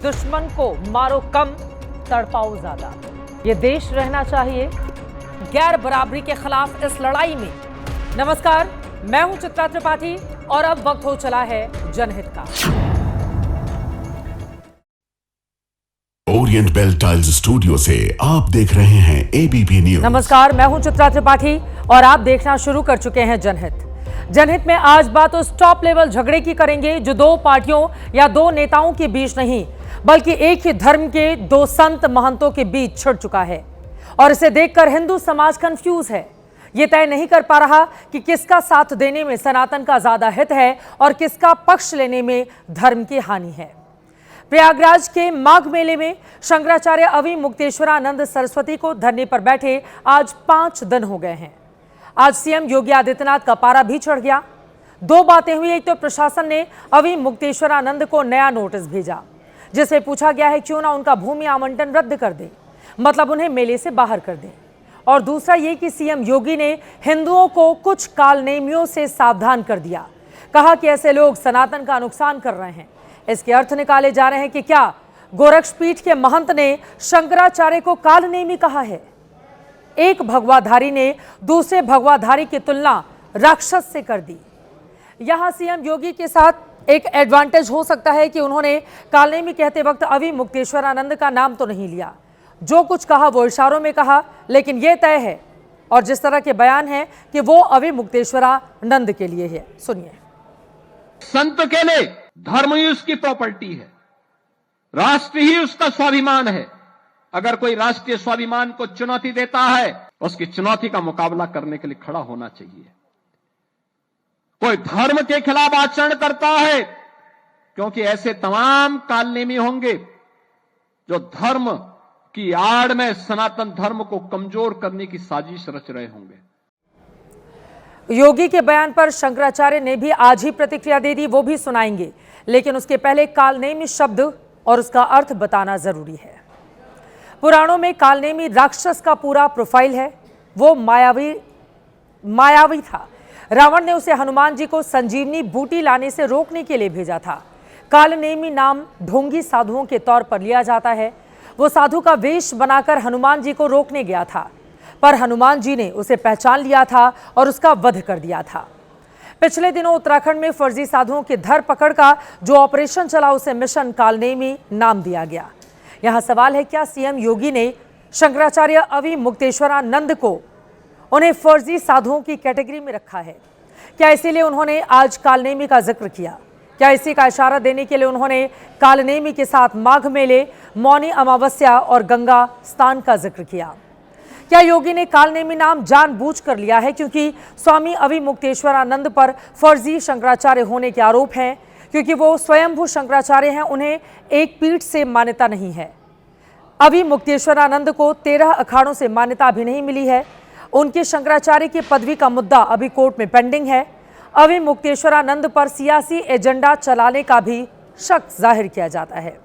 दुश्मन को मारो कम, तड़पाओ ज्यादा। ये देश रहना चाहिए गैर बराबरी के खिलाफ इस लड़ाई में। नमस्कार, मैं हूं चित्रा त्रिपाठी और अब वक्त हो चला है जनहित का। ओरिएंट बेल टाइल्स स्टूडियो से आप देख रहे हैं एबीपी न्यूज। नमस्कार, मैं हूं चित्रा त्रिपाठी और आप देखना शुरू कर चुके हैं जनहित। जनहित में आज बात उस टॉप लेवल झगड़े की करेंगे जो दो पार्टियों या दो नेताओं के बीच नहीं बल्कि एक ही धर्म के दो संत महंतों के बीच छिड़ चुका है। और इसे देखकर हिंदू समाज कंफ्यूज है। ये तय नहीं कर पा रहा कि किसका साथ देने में सनातन का ज्यादा हित है और किसका पक्ष लेने में धर्म की हानि है। प्रयागराज के माघ मेले में शंकराचार्य अविमुक्तेश्वरानंद सरस्वती को धरने पर बैठे आज 5 दिन हो गए हैं। आज सीएम योगी आदित्यनाथ का पारा भी चढ़ गया। दो बातें हुई। एक तो प्रशासन ने अविमुक्तेश्वरानंद को नया नोटिस भेजा जिसमें पूछा गया है क्यों ना उनका भूमि आवंटन रद्द कर दे, मतलब उन्हें मेले से बाहर कर दें। और दूसरा ये कि सीएम योगी ने हिंदुओं को कुछ कालनेमियों से सावधान कर दिया। कहा कि ऐसे लोग सनातन का नुकसान कर रहे हैं। इसके अर्थ निकाले जा रहे हैं कि क्या गोरक्षपीठ के महंत ने शंकराचार्य को कालनेमी कहा है। एक भगवाधारी ने दूसरे भगवाधारी की तुलना राक्षस से कर दी। यहां सीएम योगी के साथ एक एडवांटेज हो सकता है कि उन्होंने कालनेमी कहते वक्त अविमुक्तेश्वरानंद का नाम तो नहीं लिया। जो कुछ कहा वो इशारों में कहा, लेकिन यह तय है और जिस तरह के बयान है कि वो अविमुक्तेश्वरानंद के लिए है। सुनिए। संत के लिए धर्म ही उसकी प्रॉपर्टी है, राष्ट्र ही उसका स्वाभिमान है। अगर कोई राष्ट्रीय स्वाभिमान को चुनौती देता है, उसकी चुनौती का मुकाबला करने के लिए खड़ा होना चाहिए। कोई धर्म के खिलाफ आचरण करता है, क्योंकि ऐसे तमाम कालनेमी होंगे जो धर्म की आड़ में सनातन धर्म को कमजोर करने की साजिश रच रहे होंगे। योगी के बयान पर शंकराचार्य ने भी आज ही प्रतिक्रिया दे दी, वो भी सुनाएंगे, लेकिन उसके पहले कालनेमी शब्द और उसका अर्थ बताना जरूरी है। पुराणों में कालनेमी राक्षस का पूरा प्रोफाइल है। वो मायावी था। रावण ने उसे हनुमान जी को संजीवनी बूटी लाने से रोकने के लिए भेजा था। कालनेमी नाम ढोंगी साधुओं के तौर पर लिया जाता है। वो साधु का वेश बनाकर हनुमान जी को रोकने गया था, पर हनुमान जी ने उसे पहचान लिया था और उसका वध कर दिया था। पिछले दिनों उत्तराखंड में फर्जी साधुओं की धरपकड़ का जो ऑपरेशन चला उसे मिशन कालनेमी नाम दिया गया। यहां सवाल है, क्या सीएम योगी ने शंकराचार्य अविमुक्तेश्वरानंद को उन्हें फर्जी साधुओं की कैटेगरी में रखा है? क्या इसीलिए उन्होंने आज कालनेमी का जिक्र किया? क्या इसी का इशारा देने के लिए उन्होंने कालनेमी के साथ माघ मेले, मौनी अमावस्या और गंगा स्नान का जिक्र किया? क्या योगी ने कालनेमी नाम जानबूझकर लिया है क्योंकि स्वामी अविमुक्तेश्वरानंद पर फर्जी शंकराचार्य होने के आरोप हैं? क्योंकि वो स्वयंभू शंकराचार्य हैं, उन्हें एक पीठ से मान्यता नहीं है। अविमुक्तेश्वरानंद को 13 अखाड़ों से मान्यता भी नहीं मिली है। उनके शंकराचार्य की पदवी का मुद्दा अभी कोर्ट में पेंडिंग है। अविमुक्तेश्वरानंद पर सियासी एजेंडा चलाने का भी शक जाहिर किया जाता है।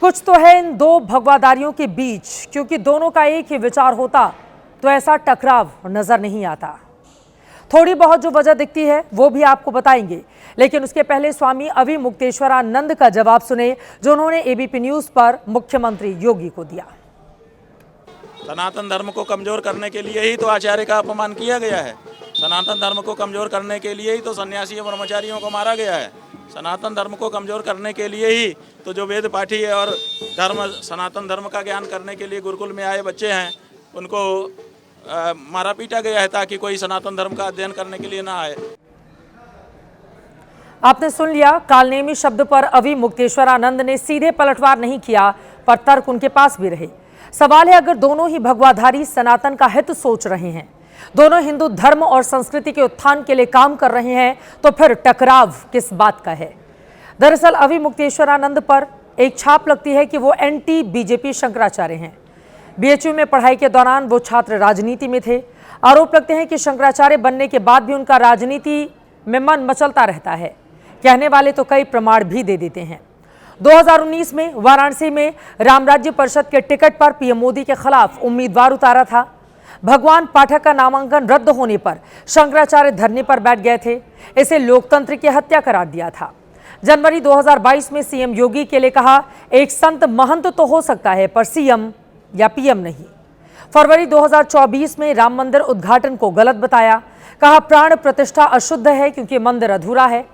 कुछ तो है इन दो भगवाधारियों के बीच, क्योंकि दोनों का एक ही विचार होता तो ऐसा टकराव नजर नहीं आता। थोड़ी बहुत जो वजह दिखती है वो भी आपको बताएंगे, लेकिन उसके पहले स्वामी अविमुक्तेश्वरानंद का जवाब सुने जो उन्होंने एबीपी न्यूज पर मुख्यमंत्री योगी को दिया। सनातन धर्म को कमजोर करने के लिए ही तो आचार्य का अपमान किया गया है। सनातन धर्म को कमजोर करने के लिए ही तो सन्यासी ब्रह्मचारियों को मारा गया है। सनातन धर्म को कमजोर करने के लिए ही तो जो वेद पाठी है और सनातन धर्म का ज्ञान करने के लिए गुरुकुल में आए बच्चे हैं उनको मारा पीटा गया है ताकि कोई सनातन धर्म का अध्ययन करने के लिए ना आए। आपने सुन लिया, कालनेमी शब्द पर अविमुक्तेश्वरानंद ने सीधे पलटवार नहीं किया, पर तर्क उनके पास भी रहे। सवाल है, अगर दोनों ही भगवाधारी सनातन का हित सोच रहे हैं, दोनों हिंदू धर्म और संस्कृति के उत्थान के लिए काम कर रहे हैं, तो फिर टकराव किस बात का है? दरअसल अविमुक्तेश्वरानंद पर एक छाप लगती है कि वो एंटी बीजेपी शंकराचार्य हैं। बीएचयू में पढ़ाई के दौरान वो छात्र राजनीति में थे। आरोप लगते हैं कि शंकराचार्य बनने के बाद भी उनका राजनीति में मन मचलता रहता है। कहने वाले तो कई प्रमाण भी दे देते हैं। 2019 में वाराणसी में रामराज्य परिषद के टिकट पर पीएम मोदी के खिलाफ उम्मीदवार उतारा था। भगवान पाठक का नामांकन रद्द होने पर शंकराचार्य धरने पर बैठ गए थे। इसे लोकतंत्र की हत्या करार दिया था। जनवरी 2022 में सीएम योगी के लिए कहा, एक संत महंत तो हो सकता है पर सीएम या पीएम नहीं। फरवरी 2024 में राम मंदिर उद्घाटन को गलत बताया, कहा प्राण प्रतिष्ठा अशुद्ध है क्योंकि मंदिर अधूरा है।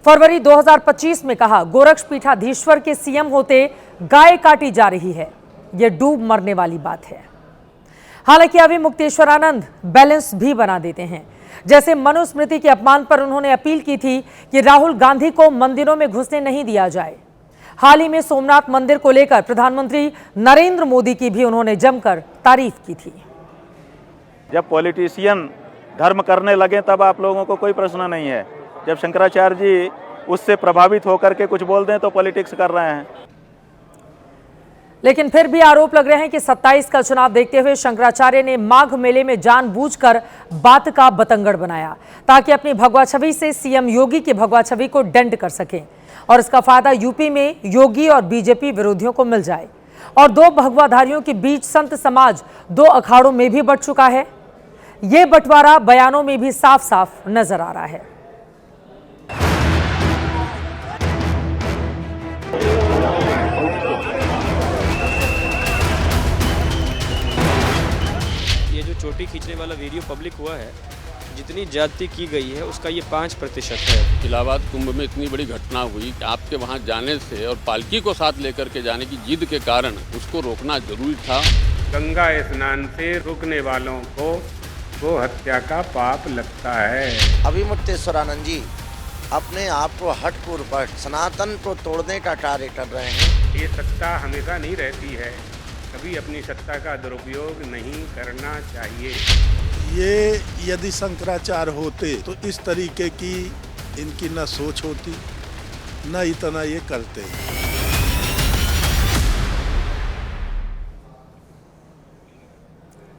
फरवरी 2025 में कहा, गोरक्ष पीठाधीश्वर के सीएम होते गाय काटी जा रही है, यह डूब मरने वाली बात है। हालांकि अभी मुक्तेश्वरानंद बैलेंस भी बना देते हैं। जैसे मनुस्मृति के अपमान पर उन्होंने अपील की थी कि राहुल गांधी को मंदिरों में घुसने नहीं दिया जाए। हाल ही में सोमनाथ मंदिर को लेकर प्रधानमंत्री नरेंद्र मोदी की भी उन्होंने जमकर तारीफ की थी। जब पॉलिटिशियन धर्म करने लगे तब आप लोगों को कोई प्रश्न नहीं है। जब शंकराचार्य जी उससे प्रभावित होकर के कुछ बोल दें तो पॉलिटिक्स कर रहे हैं। लेकिन फिर भी आरोप लग रहे हैं कि 27 का चुनाव देखते हुए शंकराचार्य ने माघ मेले में जानबूझकर बात का बतंगड़ बनाया ताकि अपनी भगवा छवि से सीएम योगी की भगवा छवि को डेंट कर सकें और इसका फायदा यूपी में योगी और बीजेपी विरोधियों को मिल जाए। और दो भगवाधारियों के बीच संत समाज दो अखाड़ों में भी बंट चुका है। यह बंटवारा बयानों में भी साफ साफ नजर आ रहा है। ये जो चोटी खींचने वाला वीडियो पब्लिक हुआ है, जितनी ज्यादती की गई है उसका ये 5% है। इलाहाबाद कुंभ में इतनी बड़ी घटना हुई कि आपके वहां जाने से और पालकी को साथ लेकर के जाने की जिद के कारण उसको रोकना जरूरी था। गंगा स्नान से रुकने वालों को गो हत्या का पाप लगता है। अभी मुक्तेश्वरानंद जी अपने आप को हठपूर्वक सनातन को तोड़ने का कार्य कर रहे हैं। ये सत्ता हमेशा नहीं रहती है, कभी अपनी सत्ता का दुरुपयोग नहीं करना चाहिए। ये यदि शंकराचार्य होते तो इस तरीके की इनकी न सोच होती न इतना ये करते।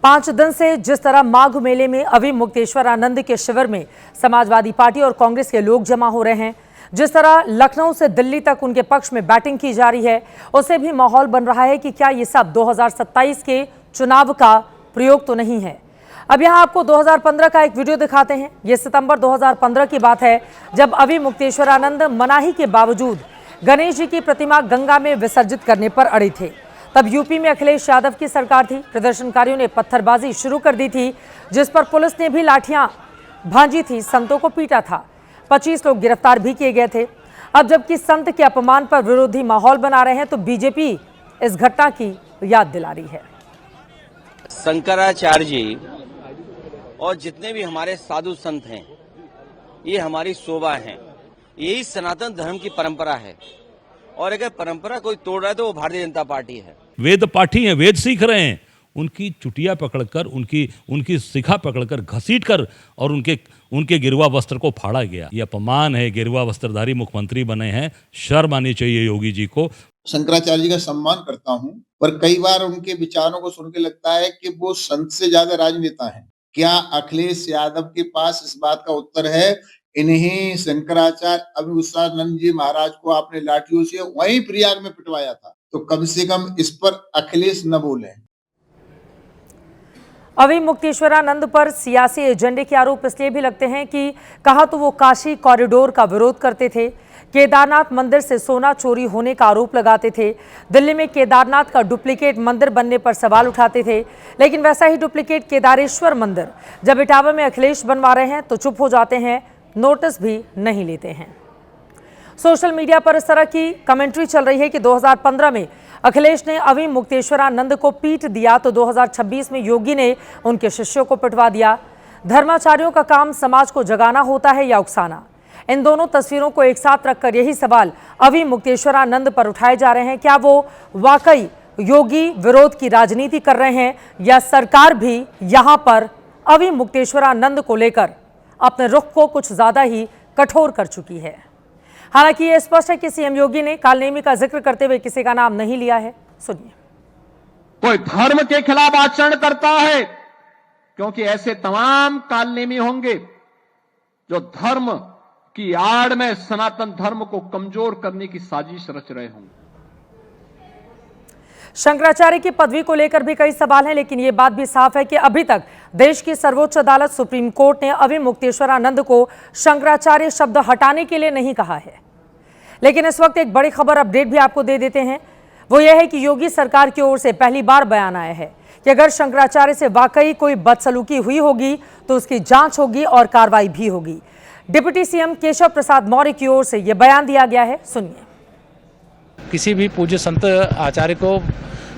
5 दिन से जिस तरह माघ मेले में अभी मुक्तेश्वरानंद के शिविर में समाजवादी पार्टी और कांग्रेस के लोग जमा हो रहे हैं, जिस तरह लखनऊ से दिल्ली तक उनके पक्ष में बैटिंग की जा रही है, उससे भी माहौल बन रहा है कि क्या ये सब 2027 के चुनाव का प्रयोग तो नहीं है। अब यहाँ आपको 2015 का एक वीडियो दिखाते हैं। ये सितंबर 2015 की बात है, जब अभी मुक्तेश्वरानंद मनाही के बावजूद गणेश जी की प्रतिमा गंगा में विसर्जित करने पर अड़े थे। तब यूपी में अखिलेश यादव की सरकार थी। प्रदर्शनकारियों ने पत्थरबाजी शुरू कर दी थी, जिस पर पुलिस ने भी लाठियां भांजी थी, संतों को पीटा था। 25 लोग गिरफ्तार भी किए गए थे। अब जबकि संत के अपमान पर विरोधी माहौल बना रहे हैं, तो बीजेपी इस घटना की याद दिला रही है। शंकराचार्य जी और जितने भी हमारे साधु संत हैं, ये हमारी शोभा है। यही सनातन धर्म की परंपरा है, और अगर परंपरा कोई तोड़ रहा है तो वो भारतीय जनता पार्टी है। वेद पाठी हैं, वेद सीख रहे हैं, उनकी चुटिया पकड़कर, उनकी शिखा पकड़कर, घसीटकर और उनके गिरवा वस्त्र को फाड़ा गया। ये अपमान है। गिरवा वस्त्रधारी मुख्यमंत्री बने हैं, शर्म आनी चाहिए योगी जी को। शंकराचार्य जी का सम्मान करता हूं, पर कई बार उनके विचारों को सुन के लगता है कि वो संत से ज्यादा राजनेता हैं। क्या अखिलेश यादव के पास इस बात का उत्तर है? इन्हीं शंकराचार्य अभिभूषानंद जी महाराज को आपने लाठियों से वहीं प्रयाग में पिटवाया था, तो कम से कम इस पर अखिलेश न बोले। अभी मुक्तेश्वरानंद पर सियासी एजेंडे के आरोप इसलिए भी लगते हैं कि कहा तो वो काशी कॉरिडोर का विरोध करते थे, केदारनाथ मंदिर से सोना चोरी होने का आरोप लगाते थे, दिल्ली में केदारनाथ का डुप्लीकेट मंदिर बनने पर सवाल उठाते थे। लेकिन वैसा ही डुप्लीकेट केदारेश्वर मंदिर जब इटावा में अखिलेश बनवा रहे हैं तो चुप हो जाते हैं, नोटिस भी नहीं लेते हैं। सोशल मीडिया पर इस तरह की कमेंट्री चल रही है कि 2015 में अखिलेश ने अभी मुक्तेश्वरानंद को पीट दिया तो 2026 में योगी ने उनके शिष्यों को पिटवा दिया। धर्माचार्यों का काम समाज को जगाना होता है या उकसाना? इन दोनों तस्वीरों को एक साथ रखकर यही सवाल अभी मुक्तेश्वरानंद पर उठाए जा रहे हैं। क्या वो वाकई योगी विरोध की राजनीति कर रहे हैं या सरकार भी यहां पर अभी मुक्तेश्वरानंद को लेकर अपने रुख को कुछ ज्यादा ही कठोर कर चुकी है? हालांकि यह स्पष्ट है कि सीएम योगी ने कालनेमी का जिक्र करते हुए किसी का नाम नहीं लिया है। सुनिए। कोई धर्म के खिलाफ आचरण करता है, क्योंकि ऐसे तमाम कालनेमी होंगे जो धर्म की आड़ में सनातन धर्म को कमजोर करने की साजिश रच रहे होंगे। शंकराचार्य की पदवी को लेकर भी कई सवाल हैं, लेकिन यह बात भी साफ है कि अभी तक देश की सर्वोच्च अदालत सुप्रीम कोर्ट ने अभी मुक्तेश्वरानंद को शंकराचार्य शब्द हटाने के लिए नहीं कहा है। लेकिन इस वक्त एक बड़ी खबर अपडेट भी आपको दे देते हैं। वो यह है कि योगी सरकार की ओर से पहली बार बयान आया है कि अगर शंकराचार्य से वाकई कोई बदसलूकी हुई होगी तो उसकी जांच होगी और कार्रवाई भी होगी। डिप्टी सीएम केशव प्रसाद मौर्य की ओर से यह बयान दिया गया है, सुनिए। किसी भी पूज्य संत आचार्य को,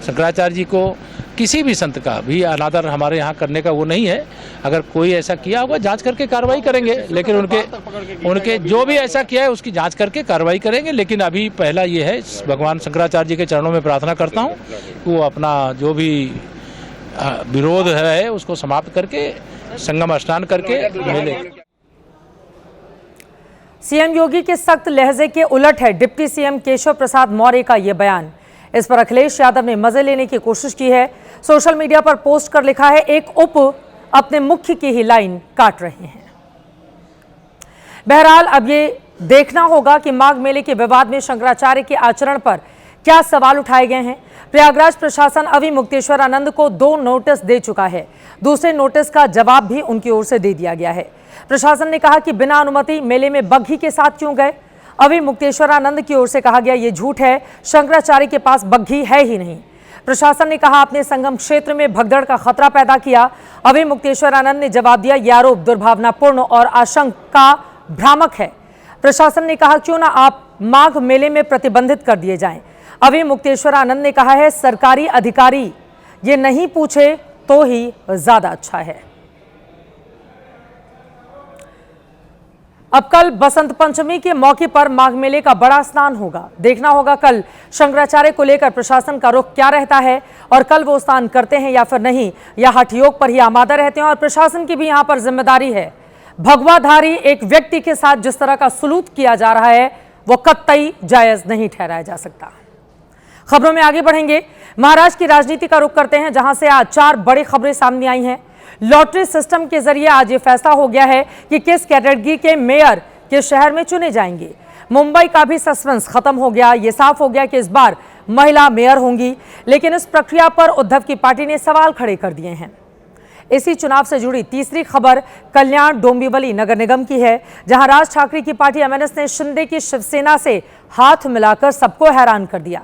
शंकराचार्य जी को, किसी भी संत का भी अनादर हमारे यहाँ करने का वो नहीं है। अगर कोई ऐसा किया होगा जांच करके कार्रवाई करेंगे, लेकिन उनके जो भी ऐसा किया है उसकी जांच करके कार्रवाई करेंगे। लेकिन अभी पहला ये है, भगवान शंकराचार्य जी के चरणों में प्रार्थना करता हूँ कि वो अपना जो भी विरोध है उसको समाप्त करके संगम स्नान करके मिले। सीएम योगी के सख्त लहजे के उलट है डिप्टी सीएम केशव प्रसाद मौर्य का यह बयान। इस पर अखिलेश यादव ने मजे लेने की कोशिश की है। सोशल मीडिया पर पोस्ट कर लिखा है, एक उप अपने मुख्य की ही लाइन काट रहे हैं। बहरहाल अब ये देखना होगा कि माघ मेले के विवाद में शंकराचार्य के आचरण पर क्या सवाल उठाए गए हैं। प्रयागराज प्रशासन अभी मुक्तेश्वरानंद को 2 नोटिस दे चुका है। दूसरे नोटिस का जवाब भी उनकी ओर से दे दिया गया है। प्रशासन ने कहा कि बिना अनुमति मेले में बग्घी के साथ क्यों गए। अभी मुक्तेश्वरानंद की ओर से कहा गया ये झूठ है, शंकराचार्य के पास बग्घी है ही नहीं। प्रशासन ने कहा आपने संगम क्षेत्र में भगदड़ का खतरा पैदा किया। अभी मुक्तेश्वरानंद ने जवाब दिया यह आरोप दुर्भावनापूर्ण और आशंका भ्रामक है। प्रशासन ने कहा क्यों ना आप माघ मेले में प्रतिबंधित कर दिए जाएं। अभी मुक्तेश्वरानंद ने कहा है सरकारी अधिकारी ये नहीं पूछे तो ही ज्यादा अच्छा है। अब कल बसंत पंचमी के मौके पर माघ मेले का बड़ा स्नान होगा। देखना होगा कल शंकराचार्य को लेकर प्रशासन का रुख क्या रहता है और कल वो स्नान करते हैं या फिर नहीं, या हठयोग पर ही आमादा रहते हैं। और प्रशासन की भी यहां पर जिम्मेदारी है। भगवाधारी एक व्यक्ति के साथ जिस तरह का सलूक किया जा रहा है वो कतई जायज नहीं ठहराया जा सकता। खबरों में आगे बढ़ेंगे। महाराष्ट्र की राजनीति का रुख करते हैं, जहां से आज 4 बड़ी खबरें सामने आई हैं। लॉटरी सिस्टम के जरिए आज ये फैसला हो गया है कि किस कैटेगरी के मेयर किस शहर में चुने जाएंगे। मुंबई का भी सस्पेंस खत्म हो गया। ये साफ हो गया कि इस बार महिला मेयर होंगी, लेकिन इस प्रक्रिया पर उद्धव की पार्टी ने सवाल खड़े कर दिए हैं। इसी चुनाव से जुड़ी तीसरी खबर कल्याण डोंबिवली नगर निगम की है, जहां राज ठाकरे की पार्टी एमएनएस ने शिंदे की शिवसेना से हाथ मिलाकर सबको हैरान कर दिया।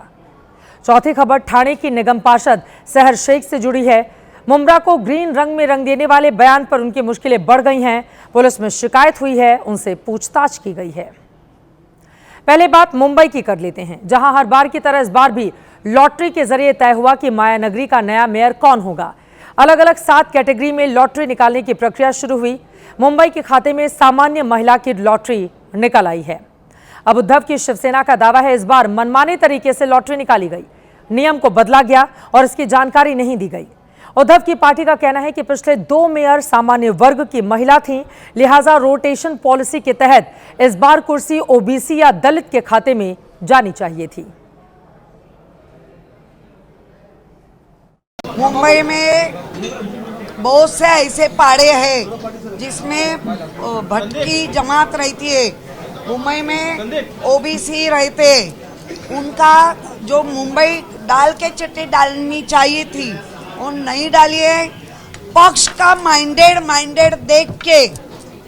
चौथी खबर ठाणे की निगम पार्षद सहर शेख से जुड़ी है। मुमरा को ग्रीन रंग में रंग देने वाले बयान पर उनकी मुश्किलें बढ़ गई हैं। पुलिस में शिकायत हुई है, उनसे पूछताछ की गई है। पहले बात मुंबई की कर लेते हैं, जहां हर बार की तरह इस बार भी लॉटरी के जरिए तय हुआ कि मायानगरी का नया मेयर कौन होगा। अलग अलग 7 कैटेगरी में लॉटरी निकालने की प्रक्रिया शुरू हुई। मुंबई के खाते में सामान्य महिला की लॉटरी निकल आई है। अब उद्धव की शिवसेना का दावा है इस बार मनमाने तरीके से लॉटरी निकाली गई, नियम को बदला गया और इसकी जानकारी नहीं दी गई। उद्धव की पार्टी का कहना है कि पिछले 2 मेयर सामान्य वर्ग की महिला थीं, लिहाजा रोटेशन पॉलिसी के तहत इस बार कुर्सी ओबीसी या दलित के खाते में जानी चाहिए थी। मुंबई में बहुत से ऐसे पाड़े हैं जिसमें भटकी जमात रहती है। मुंबई में ओबीसी रहते, उनका जो मुंबई डाल के चिट्ठी डालनी चाहिए थी वो नहीं डाली है। पक्ष का माइंडेड देख के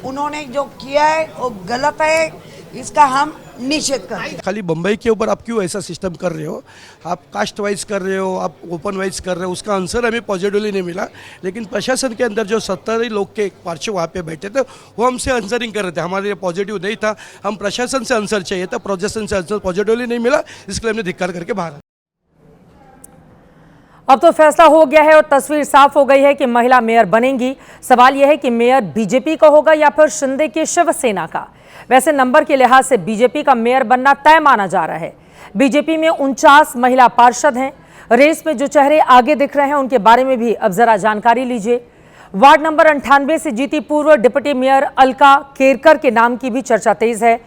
उन्होंने जो किया है वो गलत है, इसका हम निषेध करते हैं। खाली मुंबई के ऊपर आप क्यों ऐसा सिस्टम कर रहे हो? आप कास्ट वाइज कर रहे हो, आप ओपन वाइज कर रहे हो, उसका आंसर हमें पॉजिटिवली नहीं मिला। लेकिन प्रशासन के अंदर जो 70 लोग के पार्षद वहाँ पे बैठे थे वो हमसे आंसरिंग कर रहे थे, हमारे लिए पॉजिटिव नहीं था। हम प्रशासन से आंसर चाहिए था, प्रशासन से आंसर पॉजिटिवली नहीं मिला, इसलिए हमने धिक्कार करके बाहर। अब तो फैसला हो गया है और तस्वीर साफ हो गई है कि महिला मेयर बनेंगी। सवाल यह है कि मेयर बीजेपी का होगा या फिर शिंदे की शिवसेना का। वैसे नंबर के लिहाज से बीजेपी का मेयर बनना तय माना जा रहा है। बीजेपी में 49 महिला पार्षद हैं। रेस में जो चेहरे आगे दिख रहे हैं उनके बारे में भी अब जरा जानकारी लीजिए। वार्ड नंबर 98 से जीती पूर्व डिप्टी मेयर अलका केरकर के नाम की भी चर्चा तेज है।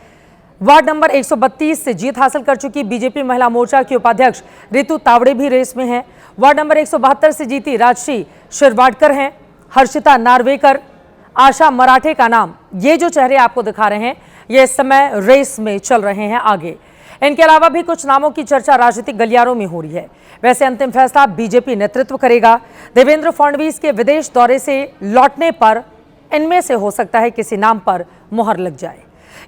वार्ड नंबर 132 से जीत हासिल कर चुकी बीजेपी महिला मोर्चा की उपाध्यक्ष रितु तावड़े भी रेस में हैं। वार्ड नंबर 172 से जीती राजश्री शिरवाडकर हैं। हर्षिता नार्वेकर, आशा मराठे का नाम, ये जो चेहरे आपको दिखा रहे हैं ये इस समय रेस में चल रहे हैं आगे। इनके अलावा भी कुछ नामों की चर्चा राजनीतिक गलियारों में हो रही है। वैसे अंतिम फैसला बीजेपी नेतृत्व करेगा। देवेंद्र फडणवीस के विदेश दौरे से लौटने पर इनमें से हो सकता है किसी नाम पर मुहर लग जाए।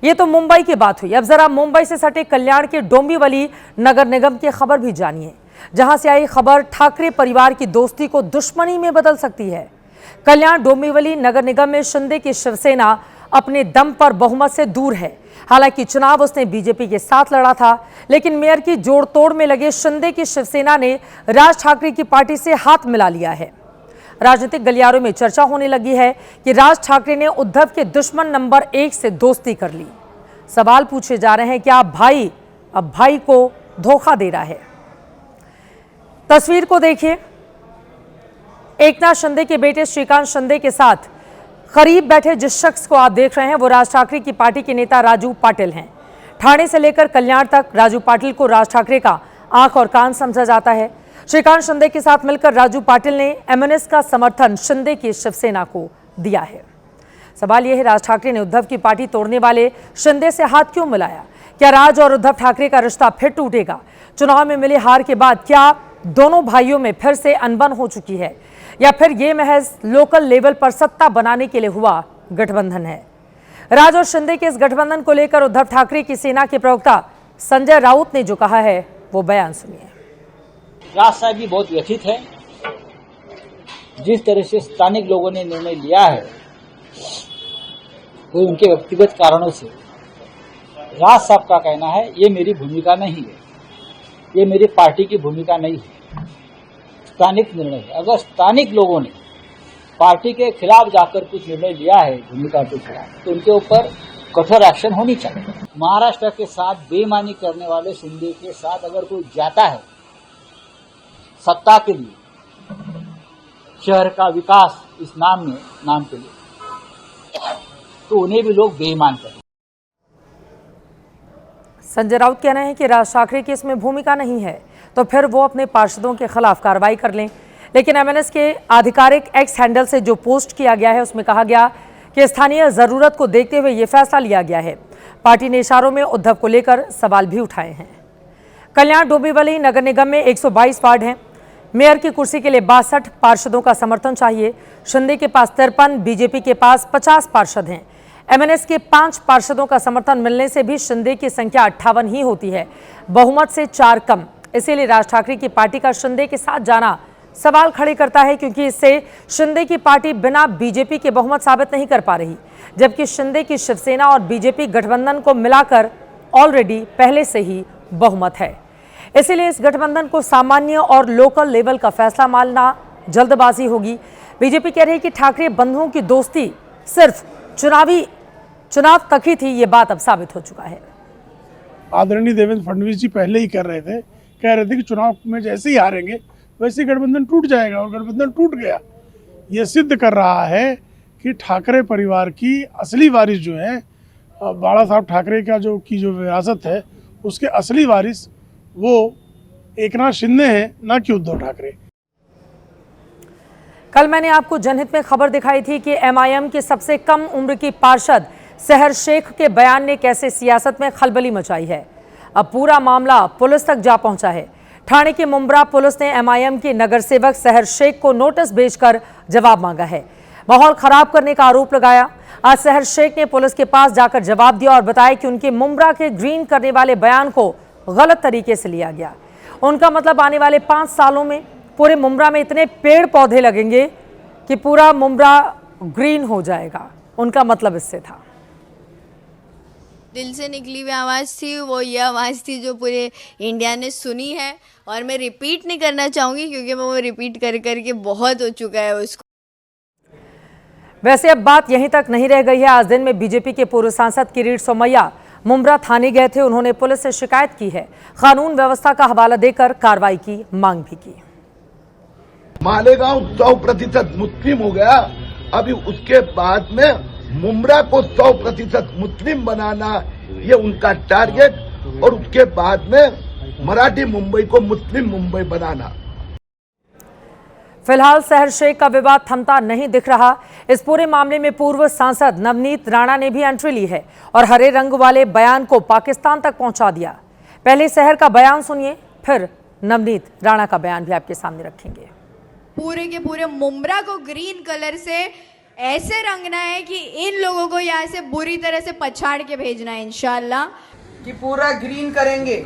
ये तो मुंबई की बात हुई। अब जरा मुंबई से सटे कल्याण के डोंबिवली नगर निगम की खबर भी जानिए, जहां से आई खबर ठाकरे परिवार की दोस्ती को दुश्मनी में बदल सकती है। कल्याण डोंबिवली नगर निगम में शिंदे की शिवसेना अपने दम पर बहुमत से दूर है। हालांकि चुनाव उसने बीजेपी के साथ लड़ा था, लेकिन मेयर की जोड़ तोड़ में लगे शिंदे की शिवसेना ने राज ठाकरे की पार्टी से हाथ मिला लिया है। राजनीतिक गलियारों में चर्चा होने लगी है कि राज ठाकरे ने उद्धव के दुश्मन नंबर 1 से दोस्ती कर ली। सवाल पूछे जा रहे हैं कि अब भाई को धोखा दे रहा है। तस्वीर को देखिए, एकनाथ शिंदे के बेटे श्रीकांत शिंदे के साथ करीब बैठे जिस शख्स को आप देख रहे हैं वो राज ठाकरे की पार्टी के नेता राजू पाटिल हैं। ठाणे से लेकर कल्याण तक राजू पाटिल को राज ठाकरे का आंख और कान समझा जाता है। श्रीकांत शिंदे के साथ मिलकर राजू पाटिल ने एमएनएस का समर्थन शिंदे की शिवसेना को दिया है। सवाल यह है, राज ठाकरे ने उद्धव की पार्टी तोड़ने वाले शिंदे से हाथ क्यों मिलाया? क्या राज और उद्धव ठाकरे का रिश्ता फिर टूटेगा? चुनाव में मिली हार के बाद क्या दोनों भाइयों में फिर से अनबन हो चुकी है, या फिर ये महज लोकल लेवल पर सत्ता बनाने के लिए हुआ गठबंधन है? राज और शिंदे के इस गठबंधन को लेकर उद्धव ठाकरे की सेना के प्रवक्ता संजय राउत ने जो कहा है वो बयान सुनिए। राज साहब भी बहुत व्यथित है। जिस तरह से स्थानिक लोगों ने निर्णय लिया है, कोई उनके व्यक्तिगत कारणों से, राज साहब का कहना है ये मेरी भूमिका नहीं है, ये मेरी पार्टी की भूमिका नहीं है, स्थानिक निर्णय है। अगर स्थानिक लोगों ने पार्टी के खिलाफ जाकर कुछ निर्णय लिया है भूमिका के खिलाफ, तो उनके ऊपर कठोर एक्शन होनी चाहिए। महाराष्ट्र के साथ बेईमानी करने वाले शिंदे के साथ अगर कोई जाता है सत्ता के लिए, शहर का विकास इस नाम के लिए, तो उन्हें भी लोग बेईमान करें। संजय राउत कहना है कि राज ठाकरे की इसमें भूमिका नहीं है, तो फिर वो अपने पार्षदों के खिलाफ कार्रवाई कर लें। लेकिन एमएनएस के आधिकारिक एक्स हैंडल से जो पोस्ट किया गया है उसमें कहा गया कि स्थानीय जरूरत को देखते हुए ये फैसला लिया गया है। पार्टी ने इशारों में उद्धव को लेकर सवाल भी उठाए हैं। कल्याण डोंबिवली नगर निगम में 122 वार्ड हैं। मेयर की कुर्सी के लिए 62 पार्षदों का समर्थन चाहिए। शिंदे के पास 53, बीजेपी के पास 50 पार्षद हैं। एमएनएस के 5 पार्षदों का समर्थन मिलने से भी शिंदे की संख्या 58 ही होती है, बहुमत से 4 कम। इसीलिए राज ठाकरे की पार्टी का शिंदे के साथ जाना सवाल खड़े करता है, क्योंकि इससे शिंदे की पार्टी बिना बीजेपी के बहुमत साबित नहीं कर पा रही, जबकि शिंदे की शिवसेना और बीजेपी गठबंधन को मिलाकर ऑलरेडी पहले से ही बहुमत है। इसीलिए इस गठबंधन को सामान्य और लोकल लेवल का फैसला मानना जल्दबाजी होगी। बीजेपी कह रही है कि ठाकरे बंधुओं की दोस्ती सिर्फ चुनाव तक ही थी, ये बात अब साबित हो चुका है। आदरणीय देवेंद्र फडणवीस जी पहले ही कह रहे थे कि चुनाव में जैसे ही हारेंगे वैसे ही गठबंधन टूट जाएगा, और गठबंधन टूट गया। ये सिद्ध कर रहा है कि ठाकरे परिवार की असली वारिस जो है, बाला साहब ठाकरे का जो विरासत है, उसके असली वारिस वो एकनाथ शिंदे हैं, ना कि उद्धव ठाकरे। कल मैंने आपको जनहित में खबर दिखाई थी कि एमआईएम की सबसे कम उम्र की पार्षद सहर शेख के बयान ने कैसे सियासत में खलबली मचाई है। अब पूरा मामला पुलिस तक जा पहुंचा है। ठाणे की मुंब्रा पुलिस ने एमआईएम के नगर सेवक सहर शेख को नोटिस भेजकर जवाब मांगा है। माहौल खराब करने का आरोप लगाया। आज सहर शेख ने पुलिस के पास जाकर जवाब दिया और बताया कि उनके मुंब्रा के ग्रीन करने वाले बयान को गलत तरीके से लिया गया। उनका मतलब आने वाले 5 सालों में पूरे मुंब्रा में इतने पेड़ पौधे लगेंगे कि पूरा मुंब्रा ग्रीन हो जाएगा। उनका मतलब इससे था। दिल से निकली हुई आवाज़ थी, वो ये आवाज़ थी जो पूरे इंडिया ने सुनी है, और मैं रिपीट नहीं करना चाहूँगी क्योंकि मैं वो रिपीट कर करके बहुत हो चुका है उसको। वैसे अब बात यहीं तक नहीं रह गई है। आज दिन में बीजेपी के पूर्व सांसद किरीट सोमैया मुंब्रा थाने गए थे। उन्होंने पुलिस से शिकायत की है, कानून व्यवस्था का हवाला देकर कार्रवाई की मांग भी की। मालेगांव 100% मुस्लिम हो गया, अभी उसके बाद में मुंब्रा को 100% मुस्लिम बनाना ये उनका टारगेट, और उसके बाद में मराठी मुंबई को मुस्लिम मुंबई बनाना। फिलहाल सहर शेख का विवाद थमता नहीं दिख रहा। इस पूरे मामले में पूर्व सांसद नवनीत राणा ने भी एंट्री ली है और हरे रंग वाले बयान को पाकिस्तान तक पहुंचा दिया। पहले सहर का बयान सुनिए, फिर नवनीत राणा का बयान भी आपके सामने रखेंगे। पूरे के पूरे मुंब्रा को ग्रीन कलर से ऐसे रंगना है कि इन लोगों को यहाँ से बुरी तरह से पछाड़ के भेजना है इंशाल्लाह। कि पूरा ग्रीन करेंगे।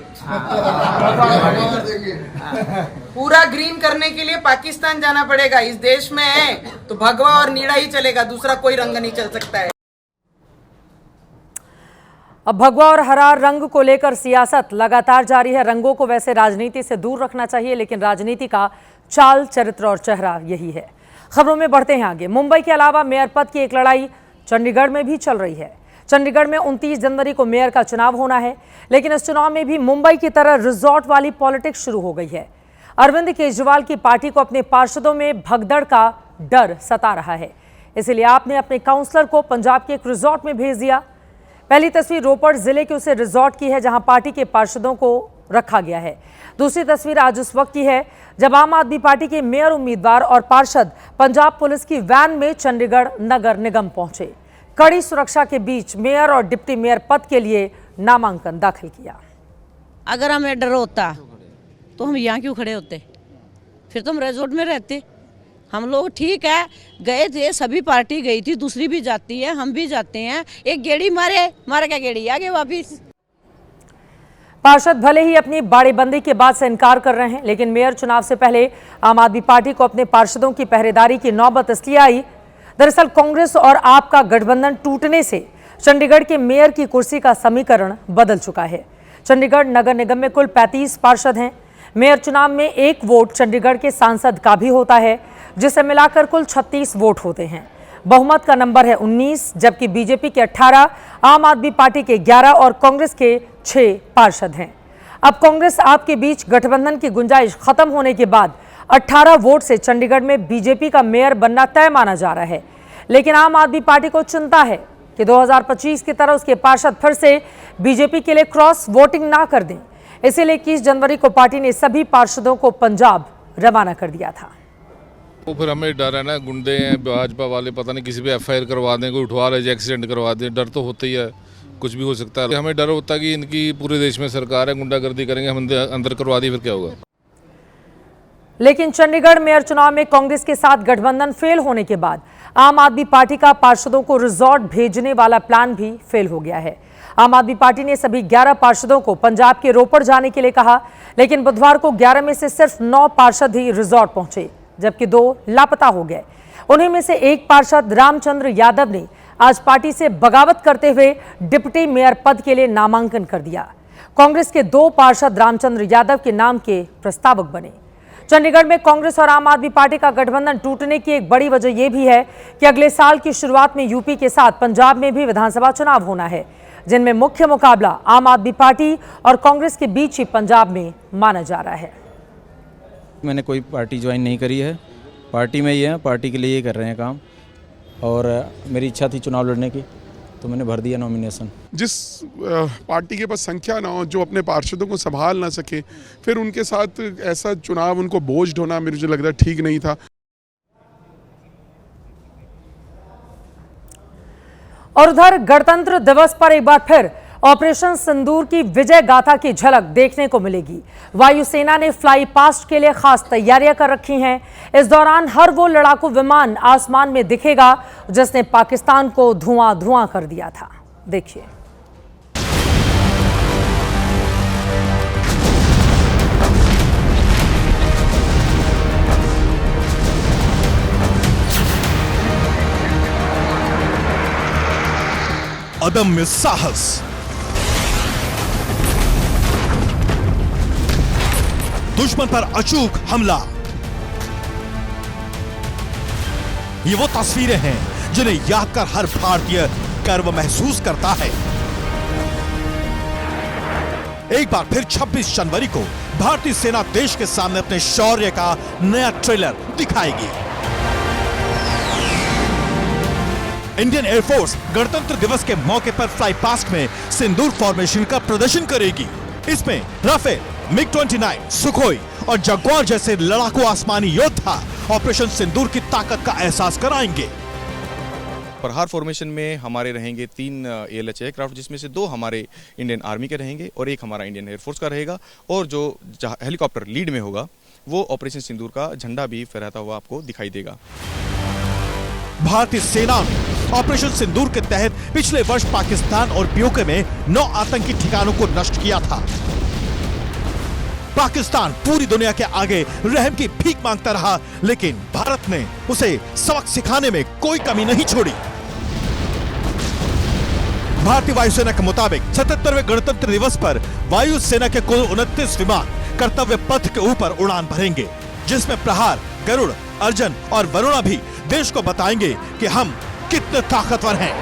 पूरा ग्रीन करने के लिए पाकिस्तान जाना पड़ेगा। इस देश में है तो भगवा और नीला ही चलेगा, दूसरा कोई रंग नहीं चल सकता है। अब भगवा और हरा रंग को लेकर सियासत लगातार जारी है। रंगों को वैसे राजनीति से दूर रखना चाहिए, लेकिन राजनीति का चाल, चरित्र और चेहरा यही है। खबरों में बढ़ते हैं आगे। मुंबई के अलावा मेयर पद की एक लड़ाई चंडीगढ़ में भी चल रही है। चंडीगढ़ में 29 जनवरी को मेयर का चुनाव होना है, लेकिन इस चुनाव में भी मुंबई की तरह रिजॉर्ट वाली पॉलिटिक्स शुरू हो गई है। अरविंद केजरीवाल की पार्टी को अपने पार्षदों में भगदड़ का डर सता रहा है, इसलिए आपने अपने काउंसलर को पंजाब के एक रिजॉर्ट में भेज दिया। पहली तस्वीर रोपड़ जिले के उसे रिजॉर्ट की है, जहां पार्टी के पार्षदों को रखा गया है। दूसरी तस्वीर आज उस वक्त की है जब आम आदमी पार्टी के मेयर उम्मीदवार और पार्षद पंजाब पुलिस की वैन में चंडीगढ़ नगर निगम पहुंचे। कड़ी सुरक्षा के बीच मेयर और डिप्टी मेयर पद के लिए नामांकन दाखिल किया। अगर हमें डर होता तो हम यहाँ क्यों खड़े होते, फिर तो हम रिजॉर्ट में रहते। हम लोग ठीक है गए थे, सभी पार्टी गई थी, दूसरी भी जाती है, हम भी जाते हैं। एक गेड़ी मारे क्या गेड़ी आगे वापिस। पार्षद भले ही अपनी बाड़ेबंदी के बाद से इनकार कर रहे हैं, लेकिन मेयर चुनाव से पहले आम आदमी पार्टी को अपने पार्षदों की पहरेदारी की नौबत इसलिए आई। दरअसल कांग्रेस और आप का गठबंधन टूटने से चंडीगढ़ के मेयर की कुर्सी का समीकरण बदल चुका है। चंडीगढ़ नगर निगम में कुल 35 पार्षद हैं। मेयर चुनाव में एक वोट चंडीगढ़ के सांसद का भी होता है, जिसे मिलाकर कुल 36 वोट होते हैं। बहुमत का नंबर है 19, जबकि बीजेपी के 18, आम आदमी पार्टी के 11 और कांग्रेस के 6 पार्षद हैं। अब कांग्रेस आपके बीच गठबंधन की गुंजाइश खत्म होने के बाद 18 वोट से चंडीगढ़ में बीजेपी का मेयर बनना तय माना जा रहा है, लेकिन आम आदमी पार्टी को चिंता है कि 2025 की तरह उसके पार्षद फिर से बीजेपी के लिए क्रॉस वोटिंग ना कर दें। इसीलिए 21 जनवरी को पार्टी ने सभी पार्षदों को पंजाब रवाना कर दिया था। तो फिर हमें डर है ना, गुंडे हैं भाजपा वाले, पता नहीं किसी पे FIR करवा दें, कोई उठवा ले, एक्सीडेंट करवा दें। डर तो होता ही है, कुछ भी हो सकता है। हमें डर होता है कि इनकी पूरे देश में सरकार है, गुंडागर्दी करेंगे, हम अंदर करवा दी, फिर क्या होगा। लेकिन चंडीगढ़ मेयर चुनाव में कांग्रेस के साथ गठबंधन फेल होने के बाद आम आदमी पार्टी का पार्षदों को रिजॉर्ट भेजने वाला प्लान भी फेल हो गया है। आम आदमी पार्टी ने सभी 11 पार्षदों को पंजाब के रोपड़ जाने के लिए कहा, लेकिन बुधवार को 11 में से सिर्फ 9 पार्षद ही रिजॉर्ट पहुंचे, जबकि 2 लापता हो गए। उन्हीं में से एक पार्षद रामचंद्र यादव ने आज पार्टी से बगावत करते हुए डिप्टी मेयर पद के लिए नामांकन कर दिया। कांग्रेस के 2 पार्षद रामचंद्र यादव के नाम के प्रस्तावक बने। चंडीगढ़ में कांग्रेस और आम आदमी पार्टी का गठबंधन टूटने की एक बड़ी वजह यह भी है कि अगले साल की शुरुआत में यूपी के साथ पंजाब में भी विधानसभा चुनाव होना है, जिनमें मुख्य मुकाबला आम आदमी पार्टी और कांग्रेस के बीच ही पंजाब में माना जा रहा है। मैंने कोई पार्टी ज्वाइन नहीं करी है, पार्टी में ही है, पार्टी के लिए ही कर रहे हैं काम। और मेरी इच्छा थी चुनाव लड़ने की, तो मैंने भर दिया नॉमिनेशन। जिस पार्टी के पास संख्या ना हो, जो अपने पार्षदों को संभाल ना सके, फिर उनके साथ ऐसा चुनाव उनको बोझ ढोना मुझे लग रहा है ठीक नहीं था। और उधर गणतंत्र दिवस पर एक बार फिर ऑपरेशन सिंदूर की विजय गाथा की झलक देखने को मिलेगी। वायुसेना ने फ्लाई पास्ट के लिए खास तैयारियां कर रखी हैं। इस दौरान हर वो लड़ाकू विमान आसमान में दिखेगा जिसने पाकिस्तान को धुआं धुआं कर दिया था। देखिए। अदम्य साहस, दुश्मन पर अचूक हमला, ये वो तस्वीरें हैं जिन्हें याद कर हर भारतीय गर्व महसूस करता है। एक बार फिर 26 जनवरी को भारतीय सेना देश के सामने अपने शौर्य का नया ट्रेलर दिखाएगी। इंडियन एयरफोर्स गणतंत्र दिवस के मौके पर फ्लाई पास्ट में सिंदूर फॉर्मेशन का प्रदर्शन करेगी। इसमें राफेल, MiG-29, सुखोई और जगुआर जैसे लड़ाकू आसमानी योद्धा ऑपरेशन सिंदूर की ताकत का एहसास कराएंगे। प्रहार फॉर्मेशन में हमारे रहेंगे 3 ALH एयरक्राफ्ट, जिसमें से 2 हमारे इंडियन आर्मी के रहेंगे और 1 हमारा इंडियन एयरफोर्स का रहेगा। और जो हेलीकॉप्टर लीड में होगा वो ऑपरेशन सिंदूर का झंडा भी फहराता हुआ आपको दिखाई देगा। भारतीय सेना ने ऑपरेशन सिंदूर के तहत पिछले वर्ष पाकिस्तान और पीओके में 9 आतंकी ठिकानों को नष्ट किया था। पाकिस्तान पूरी दुनिया के आगे रहम की भीख मांगता रहा, लेकिन भारत ने उसे सबक सिखाने में कोई कमी नहीं छोड़ी। भारतीय वायुसेना के मुताबिक 77वें गणतंत्र दिवस पर वायुसेना के कुल 29 विमान कर्तव्य पथ के ऊपर उड़ान भरेंगे, जिसमें प्रहार, गरुड़, अर्जन और वरुणा भी देश को बताएंगे कि हम कितने ताकतवर हैं।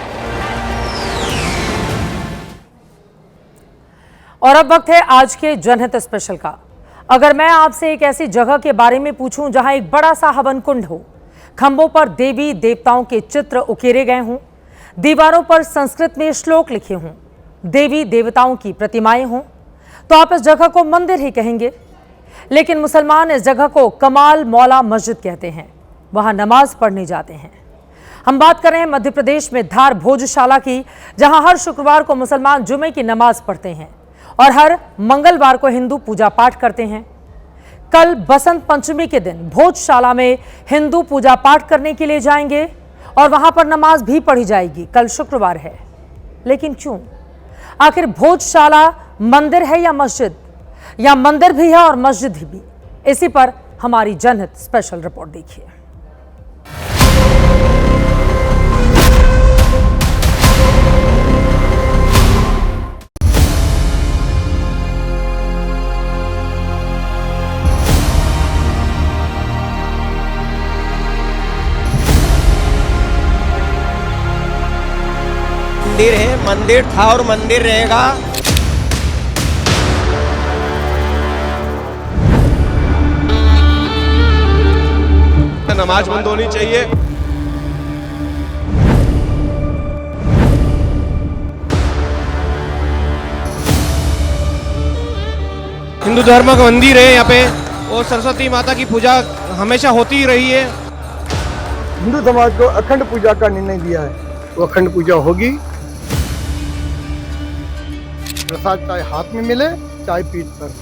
और अब वक्त है आज के जनहित स्पेशल का। अगर मैं आपसे एक ऐसी जगह के बारे में पूछूं जहां एक बड़ा सा हवन कुंड हो, खंभों पर देवी देवताओं के चित्र उकेरे गए हों, दीवारों पर संस्कृत में श्लोक लिखे हों, देवी देवताओं की प्रतिमाएं हों, तो आप इस जगह को मंदिर ही कहेंगे। लेकिन मुसलमान इस जगह को कमाल मौला मस्जिद कहते हैं, वहां नमाज पढ़ने जाते हैं। हम बात कर रहे हैं मध्य प्रदेश में धार भोजशाला की, जहां हर शुक्रवार को मुसलमान जुमे की नमाज पढ़ते हैं और हर मंगलवार को हिंदू पूजा पाठ करते हैं। कल बसंत पंचमी के दिन भोजशाला में हिंदू पूजा पाठ करने के लिए जाएंगे और वहां पर नमाज भी पढ़ी जाएगी। कल शुक्रवार है, लेकिन क्यों? आखिर भोजशाला मंदिर है या मस्जिद, या मंदिर भी है और मस्जिद भी? इसी पर हमारी जनहित स्पेशल रिपोर्ट देखिए। मंदिर है, मंदिर था और मंदिर रहेगा। नमाज बंद होनी चाहिए। हिंदू धर्म का मंदिर है यहाँ पे, और सरस्वती माता की पूजा हमेशा होती ही रही है। हिंदू समाज को अखंड पूजा का निर्णय दिया है, वो अखंड पूजा होगी। प्रसाद चाहे हाथ में मिले चाहे पीठ पर।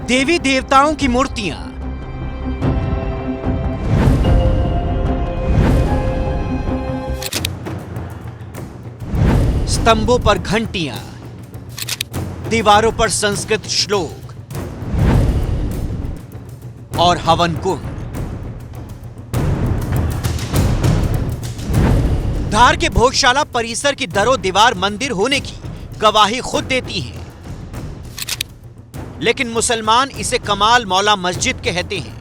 देवी देवताओं की मूर्तियां, स्तंभों पर घंटियां, दीवारों पर संस्कृत श्लोक और हवन कुंड। धार के भोजशाला परिसर की दरो दीवार मंदिर होने की गवाही खुद देती हैं, लेकिन मुसलमान इसे कमाल मौला मस्जिद कहते हैं।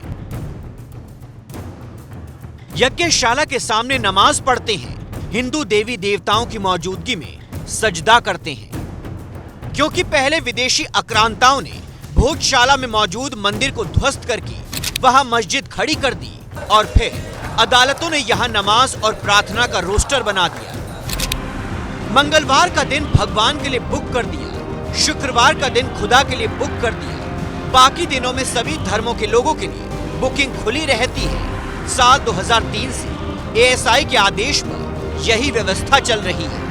यज्ञशाला के सामने नमाज पढ़ते हैं, हिंदू देवी देवताओं की मौजूदगी में सजदा करते हैं, क्योंकि पहले विदेशी आक्रांताओं ने भोजशाला में मौजूद मंदिर को ध्वस्त करके वहां मस्जिद खड़ी कर दी और फिर अदालतों ने यहां नमाज और प्रार्थना का रोस्टर बना दिया। मंगलवार का दिन भगवान के लिए बुक कर दिया, शुक्रवार का दिन खुदा के लिए बुक कर दिया। बाकी दिनों में सभी धर्मों के लोगों के लिए बुकिंग खुली रहती है। साल 2003 से एएसआई के आदेश पर यही व्यवस्था चल रही है।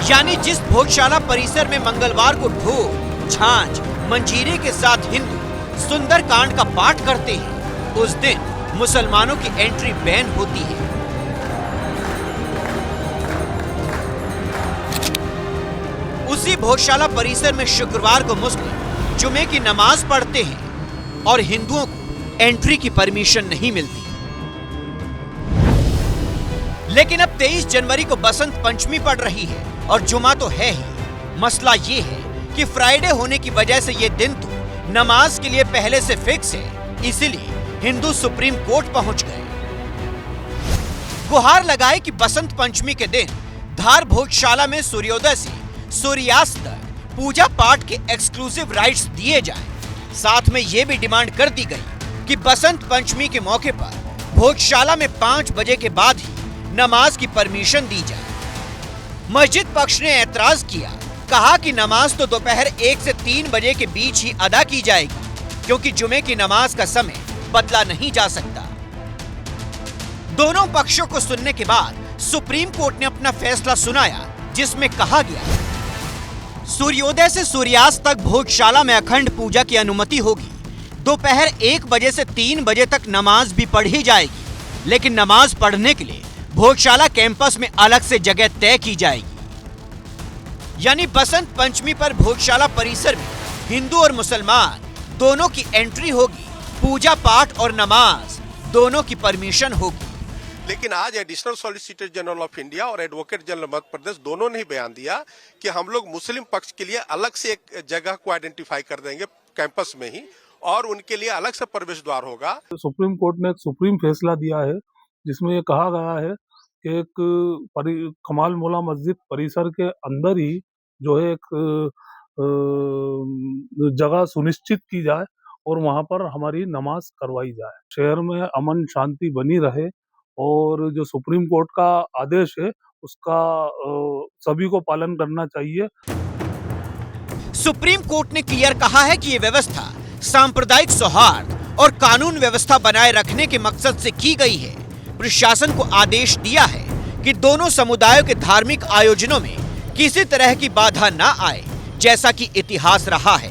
यानी जिस भोजशाला परिसर में मंगलवार को ढोल, झांझ, मंजीरे के साथ हिंदू सुंदरकांड का पाठ करते हैं, उस दिन मुसलमानों की एंट्री बैन होती है। उसी भोजशाला परिसर में शुक्रवार को मुस्लिम जुमे की नमाज पढ़ते हैं और हिंदुओं को एंट्री की परमिशन नहीं मिलती। लेकिन अब 23 जनवरी को बसंत पंचमी पड़ रही है और जुमा तो है ही। मसला ये है कि फ्राइडे होने की वजह से ये दिन तो नमाज के लिए पहले से फिक्स है, इसीलिए हिंदू सुप्रीम कोर्ट पहुंच गए। गुहार लगाए कि बसंत पंचमी के दिन धार भोजशाला में सूर्योदय से सूर्यास्त तक पूजा पाठ के एक्सक्लूसिव राइट्स दिए जाएं। साथ में ये भी डिमांड कर दी गई कि बसंत पंचमी के मौके पर भोजशाला में 5 बजे के बाद ही नमाज की परमिशन दी जाए। मस्जिद पक्ष ने ऐतराज किया, कहा कि नमाज तो दोपहर 1 से 3 बजे के बीच ही अदा की जाएगी, क्योंकि जुमे की नमाज का समय बदला नहीं जा सकता। दोनों पक्षों को सुनने के बाद सुप्रीम कोर्ट ने अपना फैसला सुनाया, जिसमें कहा गया सूर्योदय से सूर्यास्त तक भोजशाला में अखंड पूजा की अनुमति होगी। दोपहर 1 बजे से 3 बजे तक नमाज भी पढ़ी जाएगी, लेकिन नमाज पढ़ने के लिए भोजशाला कैंपस में अलग से जगह तय की जाएगी। यानी बसंत पंचमी पर भोजशाला परिसर में हिंदू और मुसलमान दोनों की एंट्री होगी, पूजा पाठ और नमाज दोनों की परमिशन होगी। लेकिन आज additional solicitor general of India और एडवोकेट जनरल मध्य प्रदेश दोनों ने ही बयान दिया कि हम लोग मुस्लिम पक्ष के लिए अलग से एक जगह को आइडेंटिफाई कर देंगे कैंपस में ही, और उनके लिए अलग से प्रवेश द्वार होगा। सुप्रीम कोर्ट ने एक सुप्रीम फैसला दिया है, जिसमें ये कहा गया है कि एक कमाल मौला मस्जिद परिसर के अंदर ही जो है एक जगह सुनिश्चित की जाए और वहां पर हमारी नमाज करवाई जाए। शहर में अमन शांति बनी रहे और जो सुप्रीम कोर्ट का आदेश है उसका सभी को पालन करना चाहिए। सुप्रीम कोर्ट ने क्लियर कहा है कि ये व्यवस्था सांप्रदायिक सौहार्द और कानून व्यवस्था बनाए रखने के मकसद से की गई है। प्रशासन को आदेश दिया है कि दोनों समुदायों के धार्मिक आयोजनों में किसी तरह की बाधा न आए, जैसा कि इतिहास रहा है।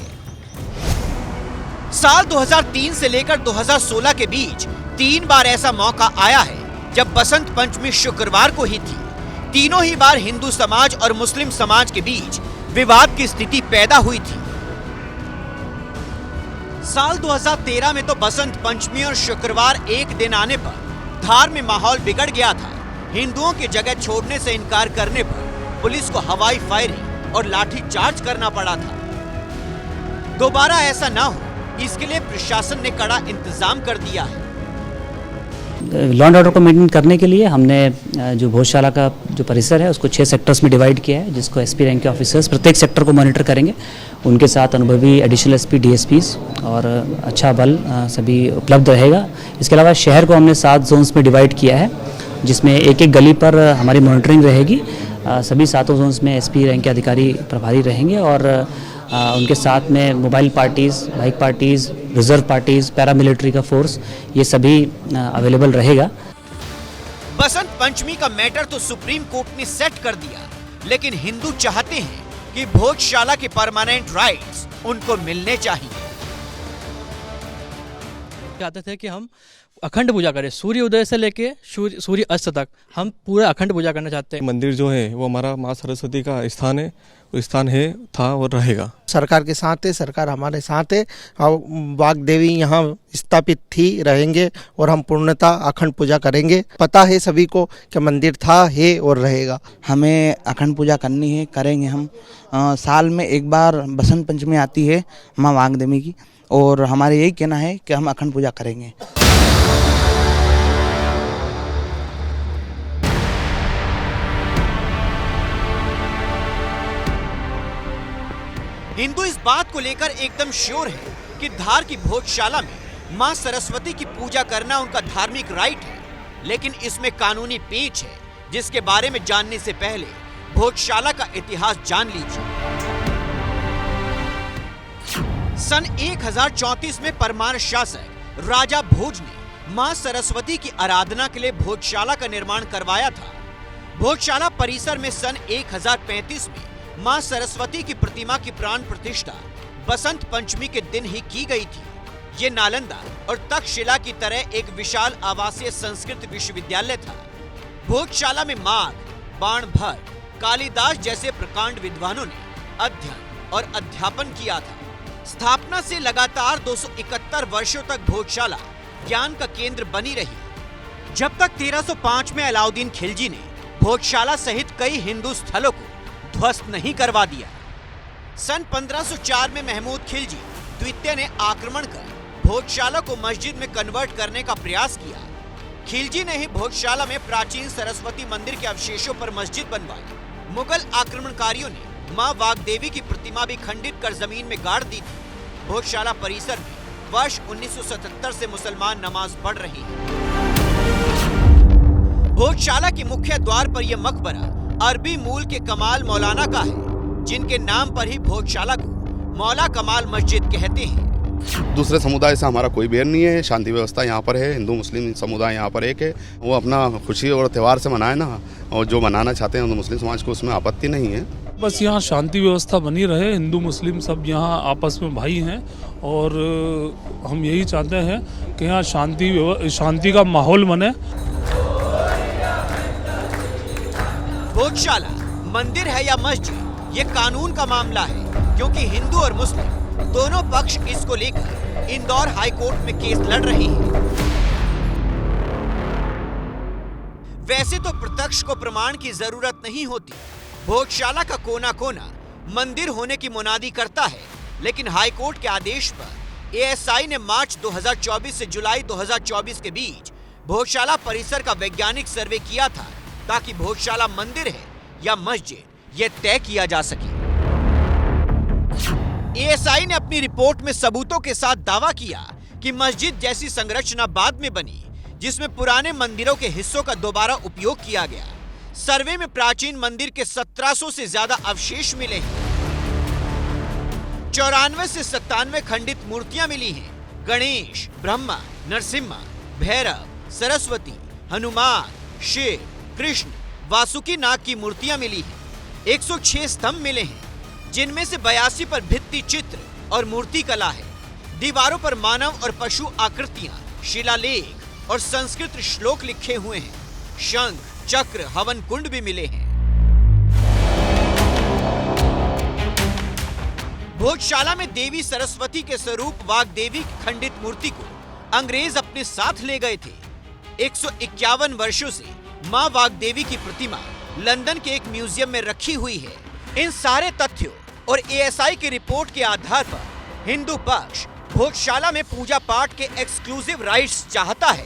साल 2003 से लेकर 2016 के बीच 3 बार ऐसा मौका आया है जब बसंत पंचमी शुक्रवार को ही थी। तीनों ही बार हिंदू समाज और मुस्लिम समाज के बीच विवाद की स्थिति पैदा हुई थी। साल 2013 में तो बसंत पंचमी और शुक्रवार एक दिन आने पर धार में माहौल बिगड़ गया था। हिंदुओं की जगह छोड़ने से इनकार करने पर पुलिस को हवाई फायरिंग और लाठी चार्ज करना पड़ा था। दोबारा ऐसा ना हो, इसके लिए प्रशासन ने कड़ा इंतजाम कर दिया है। लॉ एंड ऑर्डर को मेंटेन करने के लिए हमने जो भोजशाला का जो परिसर है उसको 6 सेक्टर्स में डिवाइड किया है, जिसको एसपी रैंक के ऑफिसर्स प्रत्येक सेक्टर को मॉनिटर करेंगे। उनके साथ अनुभवी एडिशनल एसपी, डीएसपीज और अच्छा बल सभी उपलब्ध रहेगा। इसके अलावा शहर को हमने 7 जोन्स में डिवाइड किया है, जिसमें एक एक गली पर हमारी मॉनिटरिंग रहेगी। सभी 7 जोन्स में एसपी रैंक के अधिकारी प्रभारी रहेंगे और उनके साथ में mobile parties, bike parties, reserve parties, paramilitary का फोर्स, ये सभी अवेलेबल रहेगा। बसंत पंचमी का मैटर तो सुप्रीम कोर्ट ने सेट कर दिया, लेकिन हिंदू चाहते हैं कि भोजशाला के परमानेंट राइट्स उनको मिलने चाहिए। चाहते थे कि हम अखंड पूजा करें, सूर्य उदय से लेके सूर्य अस्त तक हम पूरा अखंड पूजा करना चाहते हैं। मंदिर जो है वो हमारा माँ सरस्वती का स्थान है, वो स्थान है, था और रहेगा। सरकार के साथ है, सरकार हमारे साथ है। वाग देवी यहाँ स्थापित थी, रहेंगे और हम पूर्णतः अखंड पूजा करेंगे। पता है सभी को कि मंदिर था, है और रहेगा। हमें अखंड पूजा करनी है, करेंगे हम। साल में एक बार बसंत पंचमी आती है माँ वाग देवी की, और हमारा यही कहना है कि हम अखंड पूजा करेंगे। हिंदू इस बात को लेकर एकदम श्योर है कि धार की भोजशाला में मां सरस्वती की पूजा करना उनका धार्मिक राइट है, लेकिन इसमें कानूनी पेच है, जिसके बारे में जानने से पहले भोजशाला का इतिहास जान लीजिए। सन 1034 में परमार शासक राजा भोज ने मां सरस्वती की आराधना के लिए भोजशाला का निर्माण करवाया था। भोजशाला परिसर में सन 1035 में मां सरस्वती की प्रतिमा की प्राण प्रतिष्ठा बसंत पंचमी के दिन ही की गई थी। ये नालंदा और तक्षशिला की तरह एक विशाल आवासीय संस्कृत विश्वविद्यालय था। भोजशाला में माघ, बाणभट्ट, कालिदास जैसे प्रकांड विद्वानों ने अध्ययन और अध्यापन किया था। स्थापना से लगातार 271 वर्षों तक भोजशाला ज्ञान का केंद्र बनी रही, जब तक 1305 में अलाउद्दीन खिलजी ने भोजशाला सहित कई हिंदू स्थलों को ध्वस्त नहीं करवा दिया। सन 1504 में महमूद खिलजी द्वितीय ने आक्रमण कर भोजशाला को मस्जिद में कन्वर्ट करने का प्रयास किया। खिलजी ने ही भोजशाला में प्राचीन सरस्वती मंदिर के अवशेषों पर मस्जिद बनवाई। मुगल आक्रमणकारियों ने मां वागदेवी की प्रतिमा भी खंडित कर जमीन में गाड़ दी थी। भोजशाला परिसर में वर्ष 1977 से मुसलमान नमाज पढ़ रहे हैं। भोजशाला के मुख्य द्वार पर यह मकबरा अरबी मूल के कमाल मौलाना का है, जिनके नाम पर ही भोजशाला को मौला कमाल मस्जिद कहते हैं। दूसरे समुदाय से हमारा कोई बैर नहीं है, शांति व्यवस्था यहाँ पर है, हिंदू मुस्लिम समुदाय यहाँ पर एक है, वो अपना खुशी और त्यौहार से मनाए ना, और जो मनाना चाहते हैं हिंदू मुस्लिम समाज को उसमें आपत्ति नहीं है। बस यहाँ शांति व्यवस्था बनी रहे, हिंदू मुस्लिम सब यहाँ आपस में भाई हैं और हम यही चाहते हैं कि यहाँ शांति का माहौल बने। भोजशाला मंदिर है या मस्जिद, ये कानून का मामला है, क्योंकि हिंदू और मुस्लिम दोनों पक्ष इसको लेकर इंदौर हाई कोर्ट में केस लड़ रहे हैं। वैसे तो प्रत्यक्ष को प्रमाण की जरूरत नहीं होती, भोजशाला का कोना कोना मंदिर होने की मुनादी करता है, लेकिन हाई कोर्ट के आदेश पर एएसआई ने मार्च 2024 से जुलाई 2024 के बीच भोजशाला परिसर का वैज्ञानिक सर्वे किया था, ताकि भोजशाला मंदिर है या मस्जिद ये तय किया जा सके। एएसआई ने अपनी रिपोर्ट में सबूतों के साथ दावा किया कि मस्जिद जैसी संरचना बाद में बनी, जिसमें पुराने मंदिरों के हिस्सों का दोबारा उपयोग किया गया। सर्वे में प्राचीन मंदिर के 1700 से ज्यादा अवशेष मिले हैं। 94 से 97 खंडित मूर्तियां मिली हैं। गणेश, ब्रह्मा, नरसिम्हा, भैरव, सरस्वती, हनुमान, शिव, कृष्ण, वासुकी नाग की मूर्तियां मिली हैं। 106 स्तंभ मिले हैं, जिनमें से 82 पर भित्ति चित्र और मूर्ति कला है। दीवारों पर मानव और पशु आकृतियां, शिलालेख और संस्कृत श्लोक लिखे हुए हैं। शंख, चक्र, हवन कुंड भी मिले हैं। भोजशाला में देवी सरस्वती के स्वरूप वाग्देवी की खंडित मूर्ति को अंग्रेज अपने साथ ले गए थे। 151 वर्षों से मां वाग्देवी की प्रतिमा लंदन के एक म्यूजियम में रखी हुई है। इन सारे तथ्यों और एएसआई की रिपोर्ट के आधार पर हिंदू पक्ष भोजशाला में पूजा पाठ के एक्सक्लूसिव राइट्स चाहता है।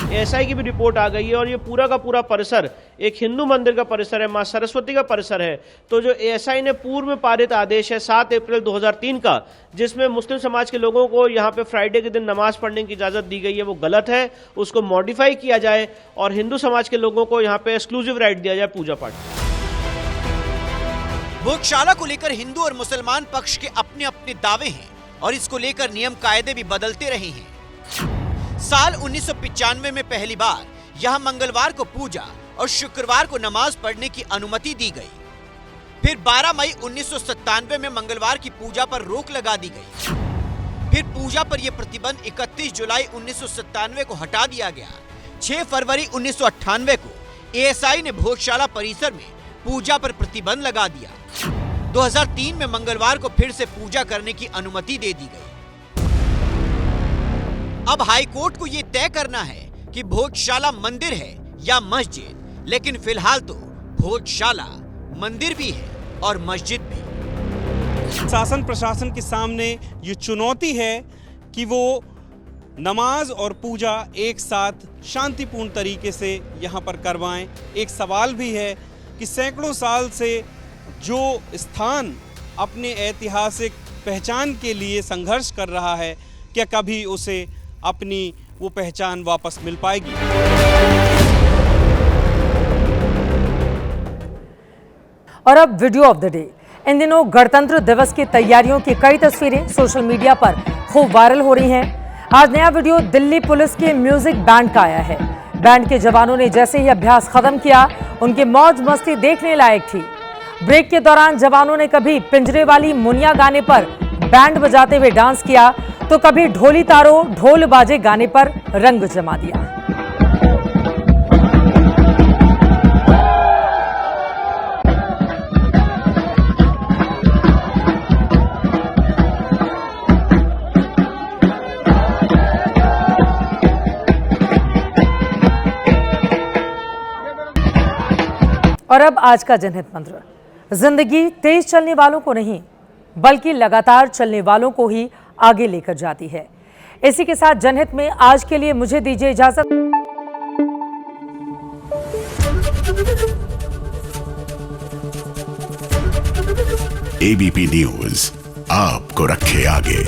एएसआई की भी रिपोर्ट आ गई है और ये पूरा का पूरा परिसर एक हिंदू मंदिर का परिसर है, मां सरस्वती का परिसर है। तो जो एएसआई ने पूर्व में पारित आदेश है 7 अप्रैल 2003 का, जिसमें मुस्लिम समाज के लोगों को यहाँ पे फ्राइडे के दिन नमाज पढ़ने की इजाजत दी गई है, वो गलत है। उसको मॉडिफाई किया जाए और हिंदू समाज के लोगों को यहाँ पे एक्सक्लूसिव राइट दिया जाए पूजा पाठ। भोजशाला को लेकर हिंदू और मुसलमान पक्ष के अपने अपने दावे हैं और इसको लेकर नियम कायदे भी बदलते रहे हैं। साल 1995 में पहली बार यहां मंगलवार को पूजा और शुक्रवार को नमाज पढ़ने की अनुमति दी गई। फिर 12 मई 1997 में मंगलवार की पूजा पर रोक लगा दी गई। फिर पूजा पर यह प्रतिबंध 31 जुलाई 1997 को हटा दिया गया। 6 फरवरी 1998 को एएसआई ने भोजशाला परिसर में पूजा पर प्रतिबंध लगा दिया। 2003 में मंगलवार को फिर से पूजा करने की अनुमति दे दी गई। अब हाई कोर्ट को यह तय करना है कि भोजशाला मंदिर है या मस्जिद, लेकिन फिलहाल तो भोजशाला मंदिर भी है और मस्जिद भी। शासन प्रशासन के सामने ये चुनौती है कि वो नमाज और पूजा एक साथ शांतिपूर्ण तरीके से यहाँ पर करवाएं। एक सवाल भी है कि सैकड़ों साल से जो स्थान अपने ऐतिहासिक पहचान के लिए संघर्ष कर रहा है, क्या कभी उसे अपनी वो पहचान वापस मिल पाएगी? और अब वीडियो ऑफ द डे। इन दिनों गणतंत्र दिवस की तैयारियों की कई तस्वीरें सोशल मीडिया पर खूब वायरल हो रही हैं। आज नया वीडियो दिल्ली पुलिस के म्यूजिक बैंड का आया है। बैंड के जवानों ने जैसे ही अभ्यास खत्म किया, उनकी मौज मस्ती देखने लायक थी। ब्रेक के दौरान जवानों ने कभी पिंजरे वाली मुनिया गाने पर बैंड बजाते हुए डांस किया, तो कभी ढोली तारो ढोल बाजे गाने पर रंग जमा दिया। और अब आज का जनहित मंत्र। जिंदगी तेज चलने वालों को नहीं, बल्कि लगातार चलने वालों को ही आगे लेकर जाती है। इसी के साथ जनहित में आज के लिए मुझे दीजिए इजाजत। एबीपी न्यूज आपको रखे आगे।